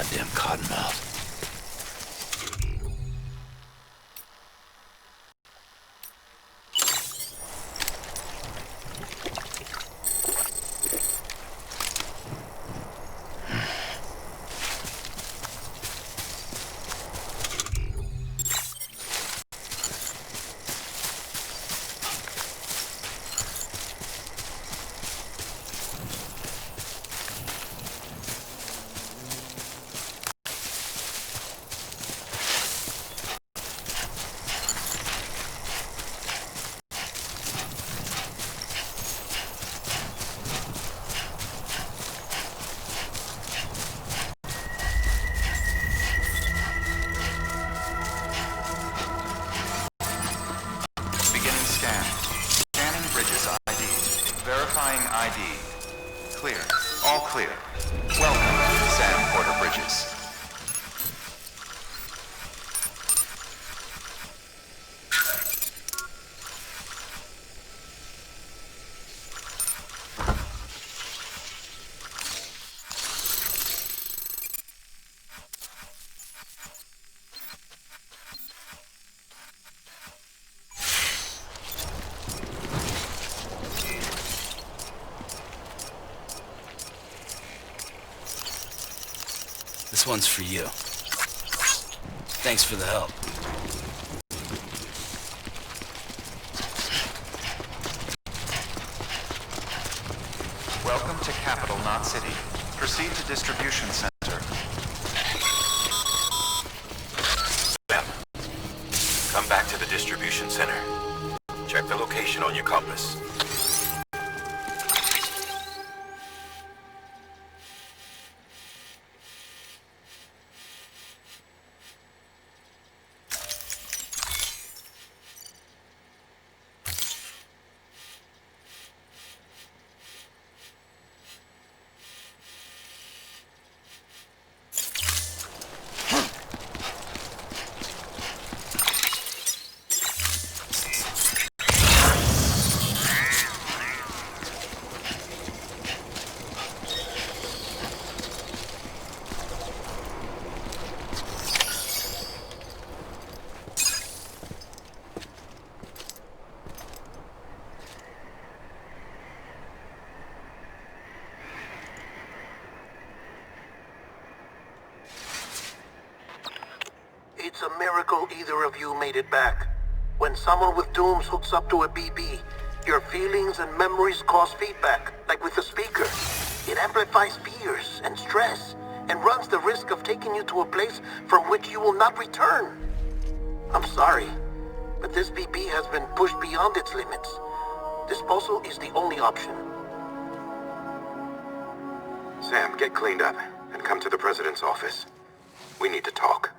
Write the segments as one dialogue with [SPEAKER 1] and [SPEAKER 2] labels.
[SPEAKER 1] Goddamn cottonmouth.
[SPEAKER 2] Verifying ID. Clear. All clear. Welcome, Sam Porter Bridges.
[SPEAKER 1] This one's for you. Thanks for the help.
[SPEAKER 2] Welcome to Capital, not City. Proceed to Distribution Center.
[SPEAKER 3] Sam, come back to the distribution center. Check the location on your compass.
[SPEAKER 4] It's a miracle either of you made it back. When someone with dooms hooks up to a BB, your feelings and memories cause feedback, like with the speaker. It amplifies fears and stress, and runs the risk of taking you to a place from which you will not return. I'm sorry, but this BB has been pushed beyond its limits. Disposal is the only option.
[SPEAKER 5] Sam, get cleaned up and come to the President's office. We need to talk.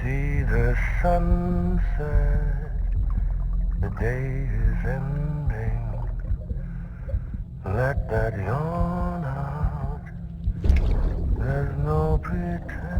[SPEAKER 4] See the sunset, the day is ending. Let that yawn out, there's no pretending.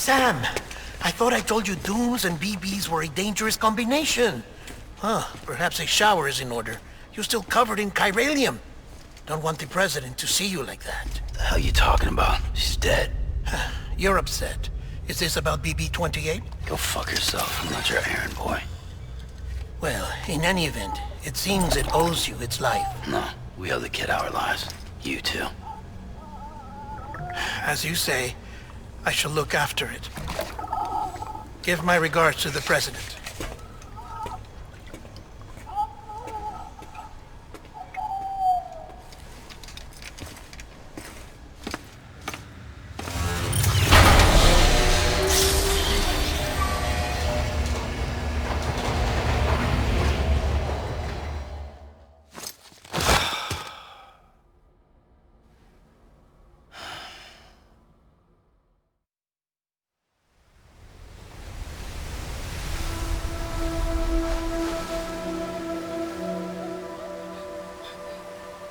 [SPEAKER 4] Sam, I thought I told you Dooms and BBs were a dangerous combination. Huh, perhaps a shower is in order. You're still covered in chiralium. Don't want the president to see you like that.
[SPEAKER 1] The hell you talking about? She's dead.
[SPEAKER 4] You're upset. Is this about BB-28?
[SPEAKER 1] Go fuck yourself. I'm not your errand boy.
[SPEAKER 4] Well, in any event, it seems it owes you its life.
[SPEAKER 1] No, we owe the kid our lives. You too.
[SPEAKER 4] As you say, I shall look after it. Give my regards to the president.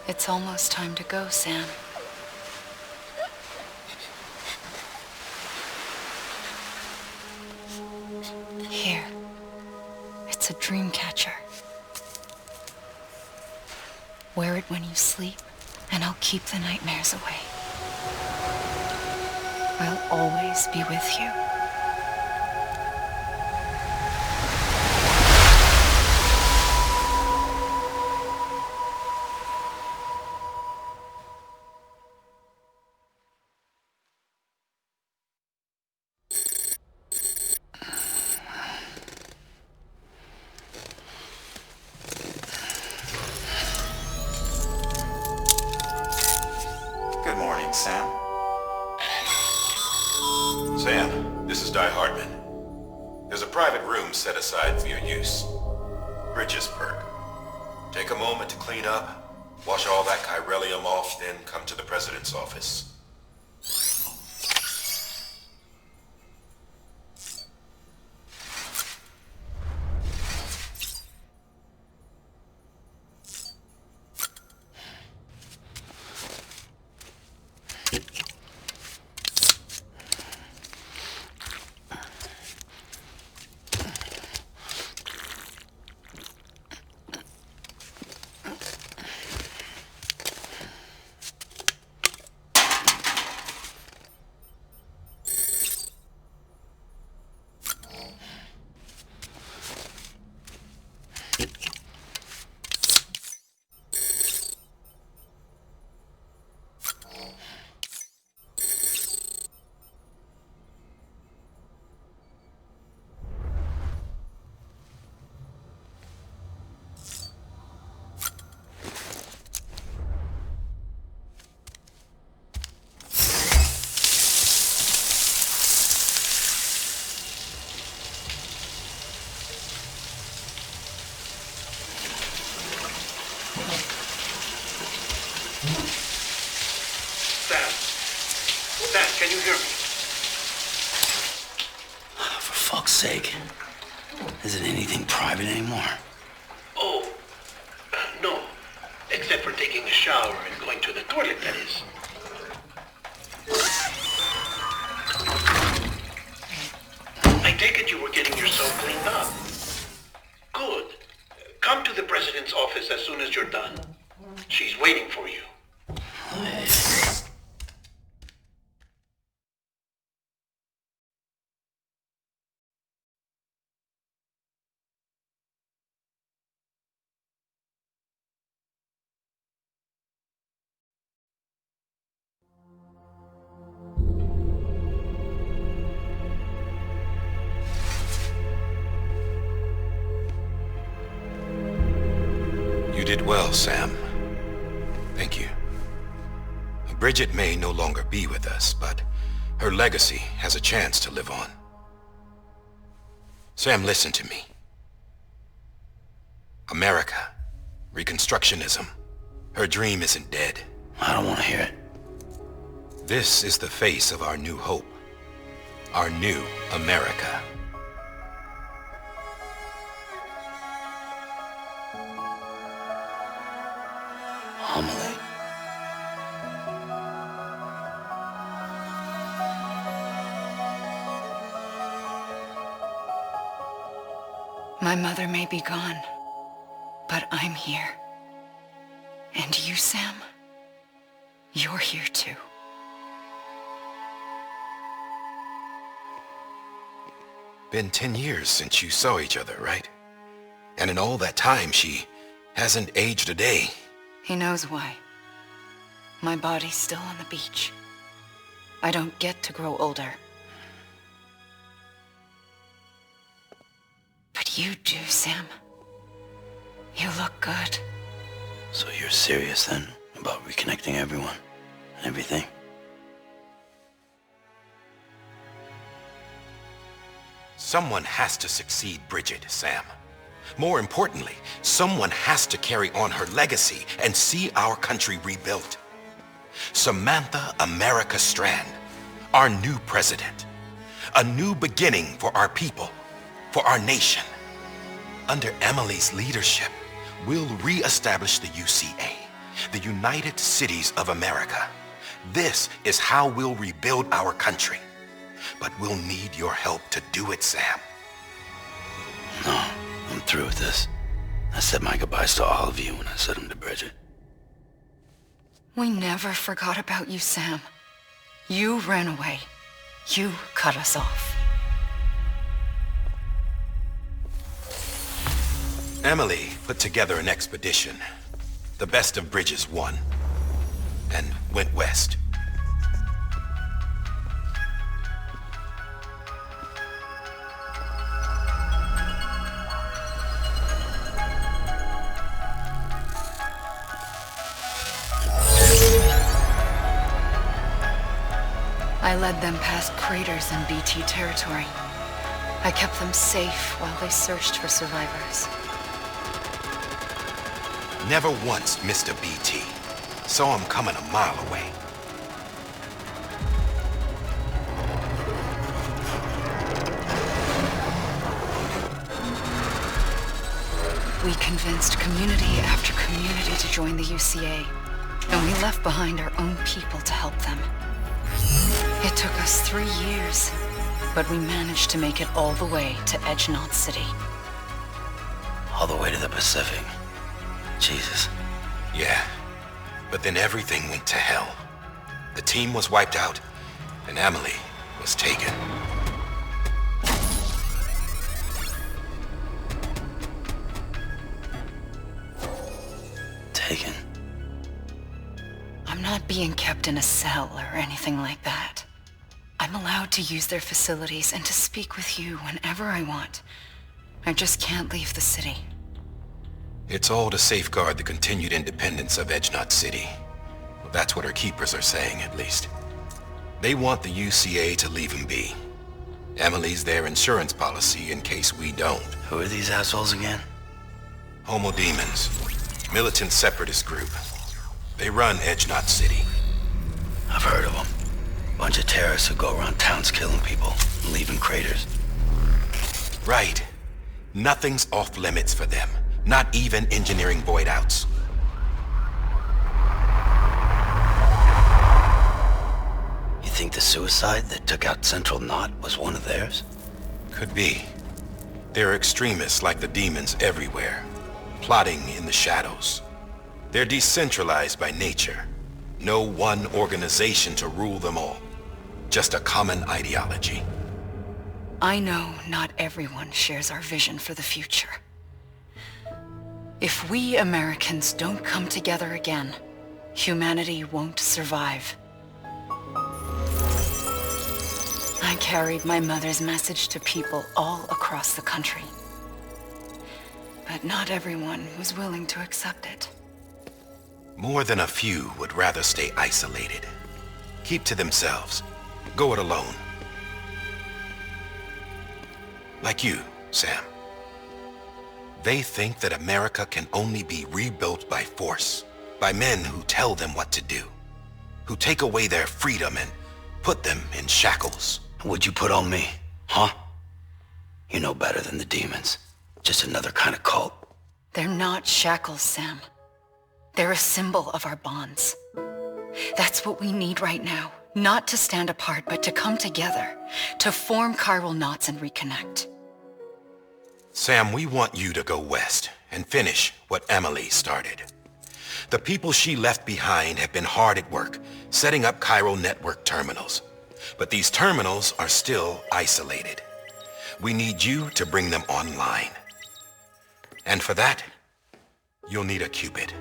[SPEAKER 6] It's almost time to go, Sam. Here. It's a dream catcher. Wear it when you sleep, and I'll keep the nightmares away. I'll always be with you.
[SPEAKER 2] Good morning, Sam.
[SPEAKER 3] Sam, this is Di Hartman. There's a private room set aside for your use. Bridgesburg. Take a moment to clean up, wash all that chiralium off, then come to the president's office.
[SPEAKER 4] Sam, can you hear me?
[SPEAKER 1] For fuck's sake. Isn't anything private anymore?
[SPEAKER 4] Oh, no. Except for taking a shower and going to the toilet, that is. I take it you were getting yourself cleaned up. Good. Come to the president's office as soon as you're done. She's waiting for you.
[SPEAKER 3] You did well, Sam. Thank you. Bridget may no longer be with us, but her legacy has a chance to live on. Sam, listen to me. America, Reconstructionism, her dream isn't dead.
[SPEAKER 1] I don't want to hear it.
[SPEAKER 3] This is the face of our new hope, our new America.
[SPEAKER 1] Homily.
[SPEAKER 6] My mother may be gone, but I'm here. And you, Sam, you're here too.
[SPEAKER 3] Been 10 years since you saw each other, right? And in all that time, she hasn't aged a day.
[SPEAKER 6] He knows why. My body's still on the beach. I don't get to grow older. But you do, Sam. You look good.
[SPEAKER 1] So you're serious then about reconnecting everyone and everything?
[SPEAKER 3] Someone has to succeed Bridget, Sam. More importantly, someone has to carry on her legacy and see our country rebuilt. Samantha America Strand, our new president. A new beginning for our people, for our nation. Under Emily's leadership, we'll re-establish the UCA, the United Cities of America. This is how we'll rebuild our country. But we'll need your help to do it, Sam.
[SPEAKER 1] No, I'm through with this. I said my goodbyes to all of you when I said them to Bridget.
[SPEAKER 6] We never forgot about you, Sam. You ran away. You cut us off.
[SPEAKER 3] Emily put together an expedition. The best of Bridges won. And went west.
[SPEAKER 6] I led them past craters in BT territory. I kept them safe while they searched for survivors.
[SPEAKER 3] Never once missed a BT. Saw him coming a mile away.
[SPEAKER 6] We convinced community after community to join the UCA, and we left behind our own people to help them. It took us 3 years, but we managed to make it all the way to Edgenot City.
[SPEAKER 1] All the way to the Pacific. Jesus.
[SPEAKER 3] Yeah, but then everything went to hell. The team was wiped out, and Emily was taken.
[SPEAKER 1] Taken.
[SPEAKER 6] I'm not being kept in a cell or anything like that. I'm allowed to use their facilities and to speak with you whenever I want. I just can't leave the city.
[SPEAKER 3] It's all to safeguard the continued independence of Edgenot City. Well, that's what our keepers are saying, at least. They want the UCA to leave him be. Emily's their insurance policy in case we don't.
[SPEAKER 1] Who are these assholes again?
[SPEAKER 3] Homo Demons. Militant separatist group. They run Edgenot City.
[SPEAKER 1] I've heard of them. Bunch of terrorists who go around towns killing people and leaving craters.
[SPEAKER 3] Right. Nothing's off limits for them. Not even engineering void outs.
[SPEAKER 1] You think the suicide that took out Central Knot was one of theirs?
[SPEAKER 3] Could be. There are extremists like the demons everywhere, plotting in the shadows. They're decentralized by nature. No one organization to rule them all. Just a common ideology.
[SPEAKER 6] I know not everyone shares our vision for the future. If we Americans don't come together again, humanity won't survive. I carried my mother's message to people all across the country. But not everyone was willing to accept it.
[SPEAKER 3] More than a few would rather stay isolated. Keep to themselves. Go it alone. Like you, Sam. They think that America can only be rebuilt by force, by men who tell them what to do, who take away their freedom and put them in shackles.
[SPEAKER 1] What'd you put on me, huh? You know better than the demons. Just another kind of cult.
[SPEAKER 6] They're not shackles, Sam. They're a symbol of our bonds. That's what we need right now. Not to stand apart, but to come together, to form chiral knots and reconnect.
[SPEAKER 3] Sam, we want you to go west and finish what Emily started. The people she left behind have been hard at work, setting up Chiral network terminals. But these terminals are still isolated. We need you to bring them online. And for that, you'll need a Cupid.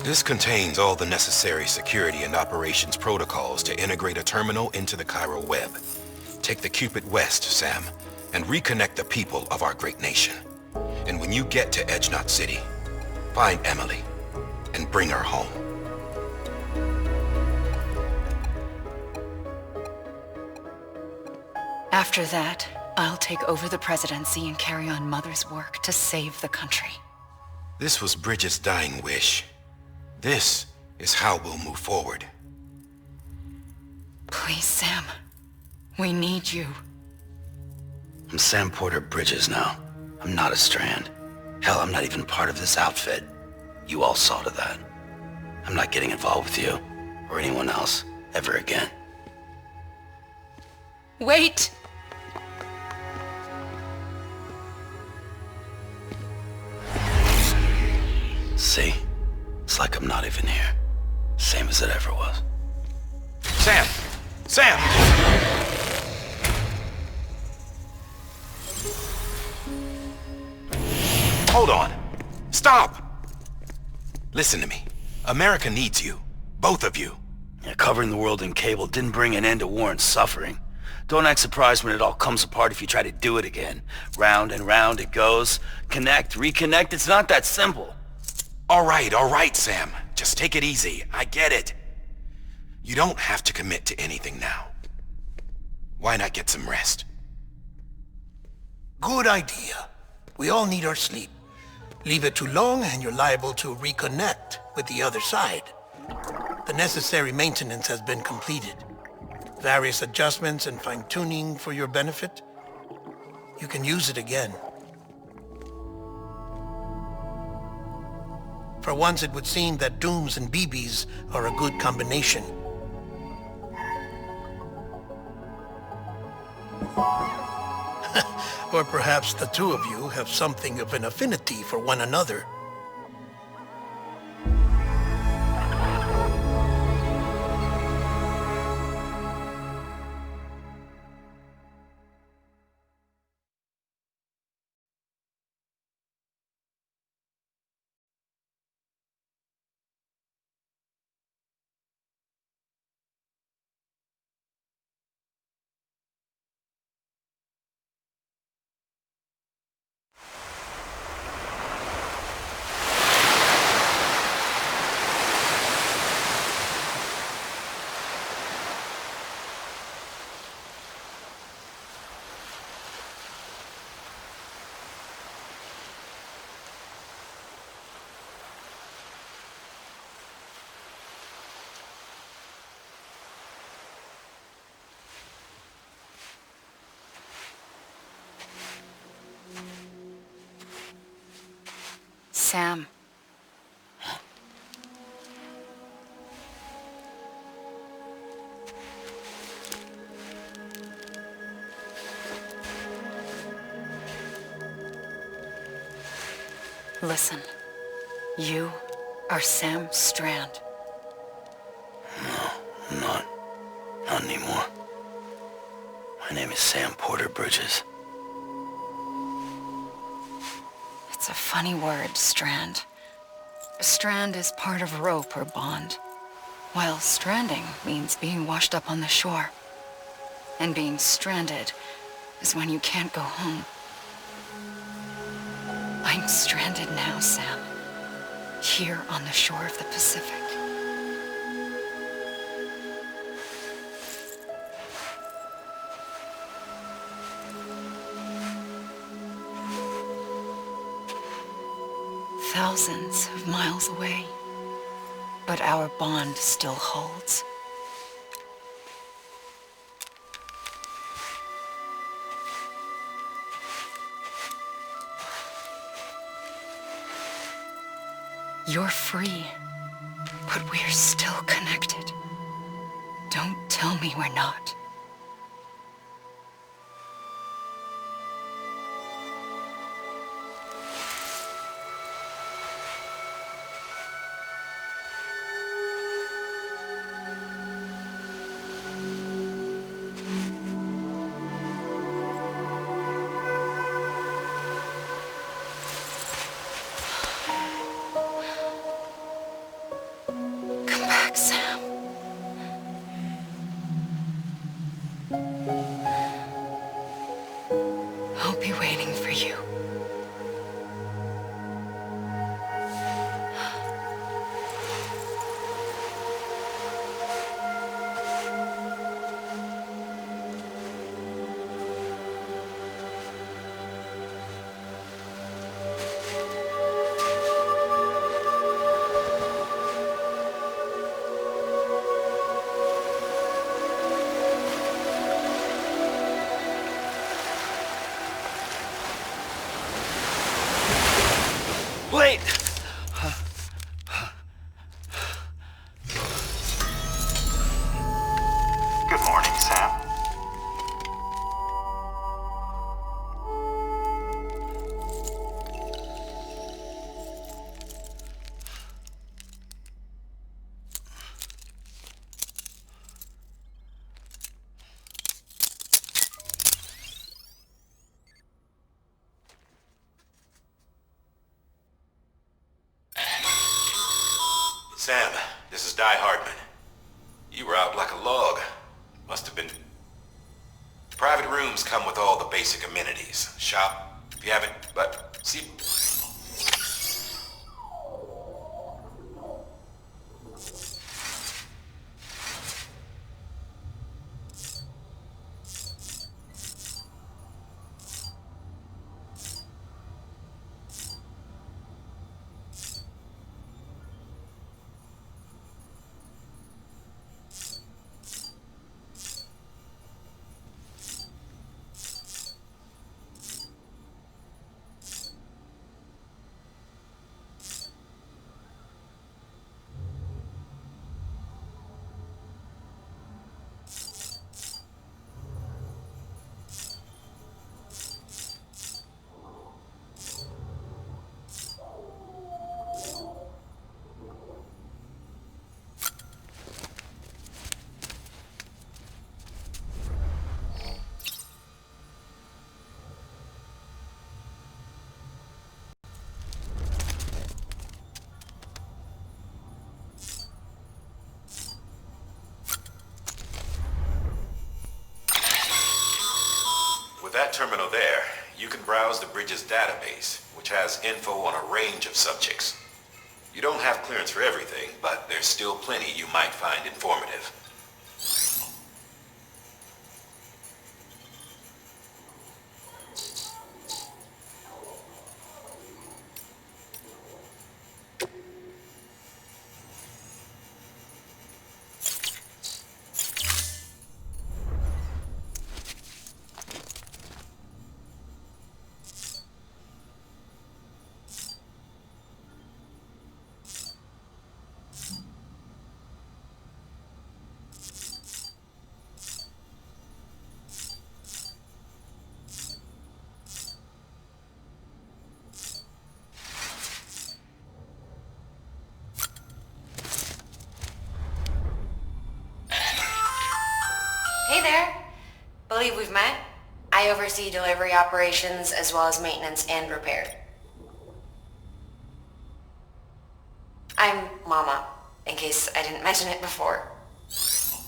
[SPEAKER 3] This contains all the necessary security and operations protocols to integrate a terminal into the Chiral web. Take the Cupid west, Sam, and reconnect the people of our great nation. And when you get to Edgenot City, find Emily and bring her home.
[SPEAKER 6] After that, I'll take over the presidency and carry on Mother's work to save the country.
[SPEAKER 3] This was Bridget's dying wish. This is how we'll move forward.
[SPEAKER 6] Please, Sam. We need you.
[SPEAKER 1] I'm Sam Porter Bridges now. I'm not a Strand. Hell, I'm not even part of this outfit. You all saw to that. I'm not getting involved with you, or anyone else, ever again.
[SPEAKER 6] Wait!
[SPEAKER 1] See? It's like I'm not even here. Same as it ever was.
[SPEAKER 3] Sam! Sam! Hold on. Stop! Listen to me. America needs you. Both of you.
[SPEAKER 1] Yeah, covering the world in cable didn't bring an end to war and suffering. Don't act surprised when it all comes apart if you try to do it again. Round and round it goes. Connect, reconnect, it's not that simple.
[SPEAKER 3] All right, Sam. Just take it easy. I get it. You don't have to commit to anything now. Why not get some rest?
[SPEAKER 7] Good idea. We all need our sleep. Leave it too long and you're liable to reconnect with the other side. The necessary maintenance has been completed. Various adjustments and fine-tuning for your benefit. You can use it again. For once, it would seem that Dooms and BBs are a good combination. Or perhaps the two of you have something of an affinity for one another.
[SPEAKER 6] Sam. Listen. You are Sam Strand.
[SPEAKER 1] No, I'm not. Not anymore. My name is Sam Porter Bridges.
[SPEAKER 6] It's a funny word, Strand. A strand is part of rope or bond, while stranding means being washed up on the shore. And being stranded is when you can't go home. I'm stranded now, Sam. Here on the shore of the Pacific. Thousands of miles away, but our bond still holds. You're free, but we're still connected. Don't tell me we're not.
[SPEAKER 3] Sam, this is Die Hardman. You were out like a log. Must have been... Private rooms come with all the basic amenities. Shop, if you haven't, but see... With that terminal there, you can browse the bridge's database, which has info on a range of subjects. You don't have clearance for everything, but there's still plenty you might find informative.
[SPEAKER 8] Hey there. Believe we've met? I oversee delivery operations as well as maintenance and repair. I'm Mama, in case I didn't mention it before.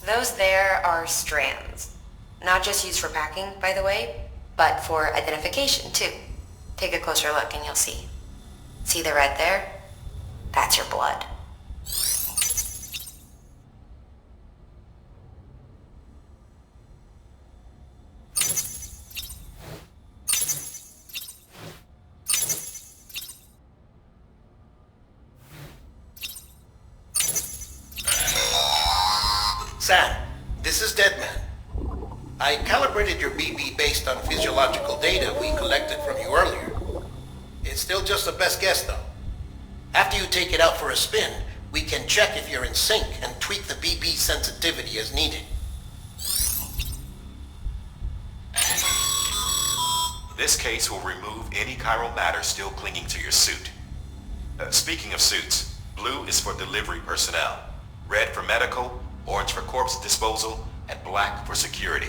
[SPEAKER 8] Those there are strands. Not just used for packing, by the way, but for identification too. Take a closer look and you'll see. See the red there? That's your blood.
[SPEAKER 7] Sam, this is Deadman. I calibrated your BB based on physiological data we collected from you earlier. It's still just a best guess, though. After you take it out for a spin, we can check if you're in sync and tweak the BB sensitivity as needed.
[SPEAKER 3] This case will remove any chiral matter still clinging to your suit. Speaking of suits, blue is for delivery personnel, red for medical, orange for corpse disposal, and black for security.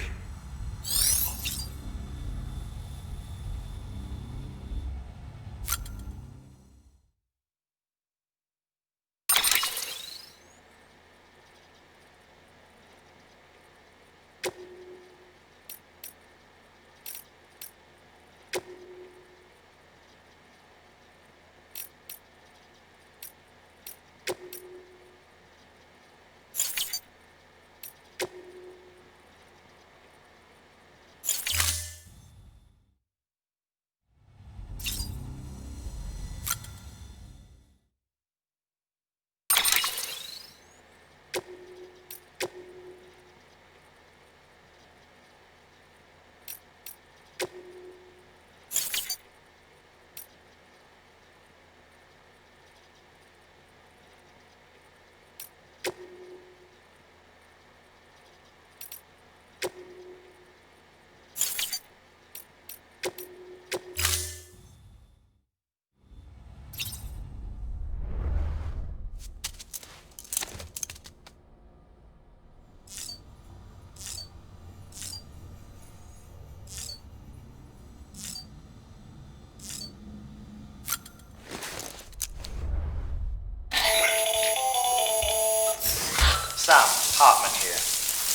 [SPEAKER 9] Sam Hartman here,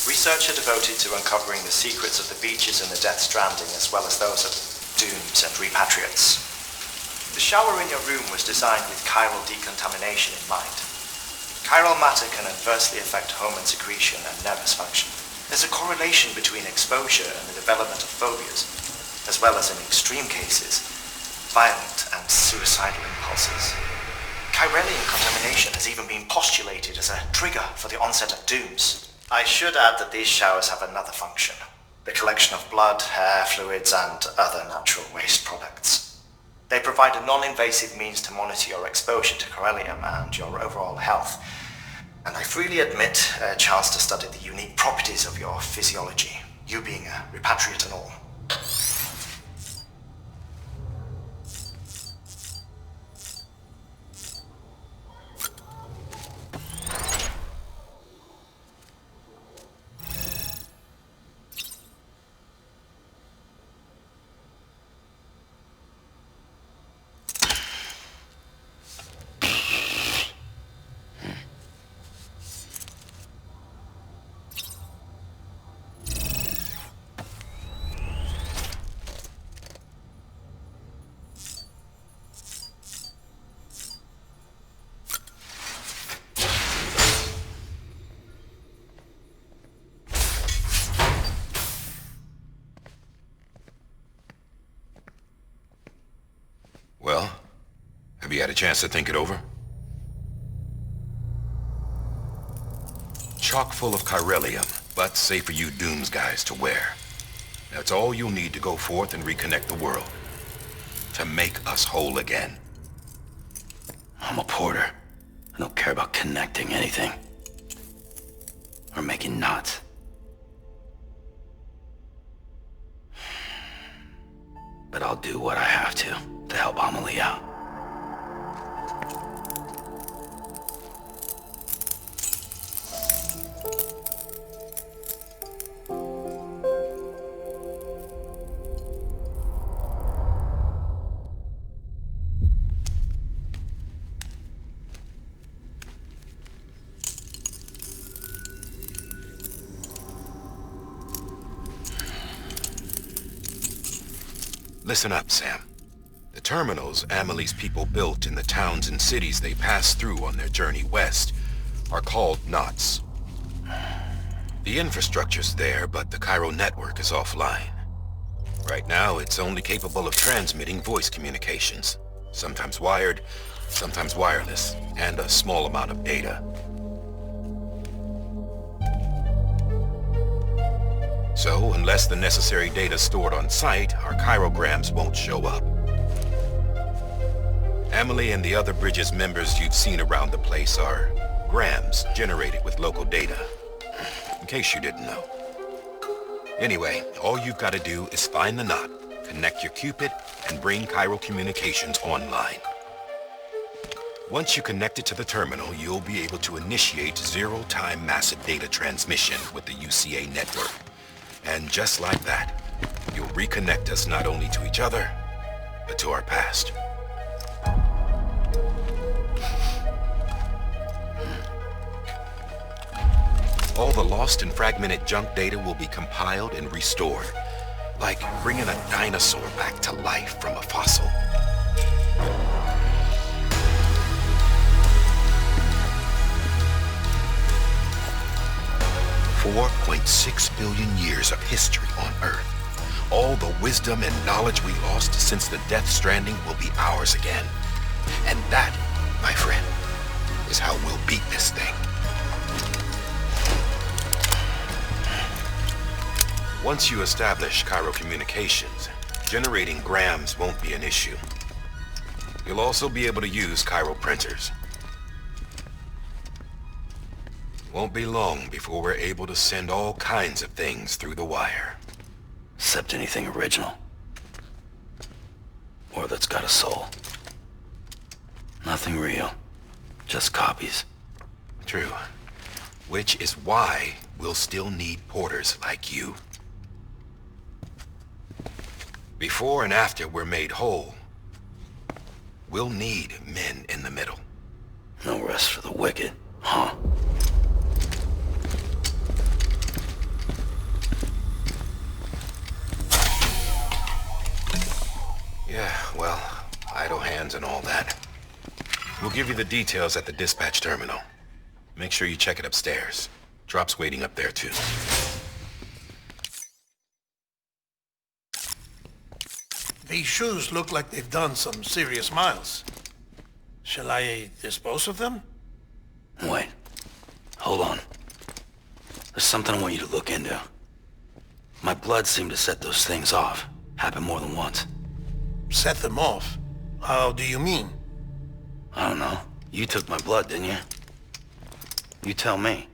[SPEAKER 9] researcher devoted to uncovering the secrets of the beaches in the Death Stranding as well as those of dooms and repatriates. The shower in your room was designed with chiral decontamination in mind. Chiral matter can adversely affect hormone secretion and nervous function. There's a correlation between exposure and the development of phobias, as well as in extreme cases, violent and suicidal impulses. Chiralian contamination has even been postulated as a trigger for the onset of dooms. I should add that these showers have another function: the collection of blood, hair, fluids, and other natural waste products. They provide a non-invasive means to monitor your exposure to chiralium and your overall health, and I freely admit a chance to study the unique properties of your physiology, you being a repatriate and all.
[SPEAKER 3] Well, have you had a chance to think it over? Chock full of chiralium, but safe for you Dooms guys to wear. That's all you'll need to go forth and reconnect the world. To make us whole again.
[SPEAKER 1] I'm a porter. I don't care about connecting anything. Or making knots. But I'll do what I have to help Amelie out.
[SPEAKER 3] Listen up, Sam. The terminals Amelie's people built in the towns and cities they passed through on their journey west are called knots. The infrastructure's there, but the Cairo network is offline. Right now, it's only capable of transmitting voice communications, sometimes wired, sometimes wireless, and a small amount of data. So, unless the necessary data stored on site, our chirograms won't show up. Amelie and the other Bridges members you've seen around the place are grams generated with local data, in case you didn't know. Anyway, all you've got to do is find the knot, connect your Cupid, and bring Cairo communications online. Once you connect it to the terminal, you'll be able to initiate zero-time massive data transmission with the UCA network. And just like that, you'll reconnect us not only to each other, but to our past. All the lost and fragmented junk data will be compiled and restored, like bringing a dinosaur back to life from a fossil. $4.6 billion years of history on Earth. All the wisdom and knowledge we lost since the Death Stranding will be ours again. And that, my friend, is how we'll beat this thing. Once you establish Cairo communications, generating grams won't be an issue. You'll also be able to use Cairo printers. Won't be long before we're able to send all kinds of things through the wire.
[SPEAKER 1] Except anything original. Or that's got a soul. Nothing real. Just copies.
[SPEAKER 3] True. Which is why we'll still need porters like you. Before and after we're made whole, we'll need men in the middle.
[SPEAKER 1] No rest for the wicked, huh?
[SPEAKER 3] give you the details at the dispatch terminal. Make sure you check it upstairs. Drop's waiting up there too.
[SPEAKER 7] These shoes look like they've done some serious miles. Shall I dispose of them?
[SPEAKER 1] Wait. Hold on. There's something I want you to look into. My blood seemed to set those things off. Happened more than once.
[SPEAKER 7] Set them off? How do you mean?
[SPEAKER 1] I don't know. You took my blood, didn't you? You tell me.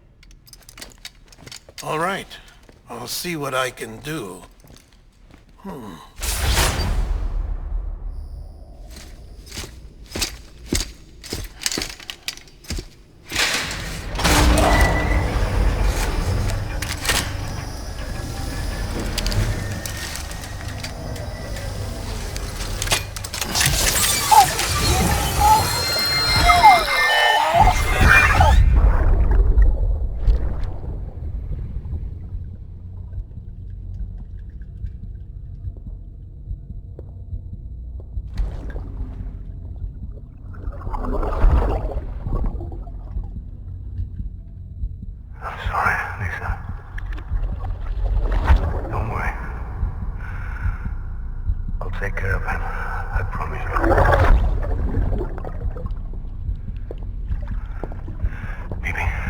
[SPEAKER 7] All right. I'll see what I can do.
[SPEAKER 5] Take care of him. I promise you. Baby.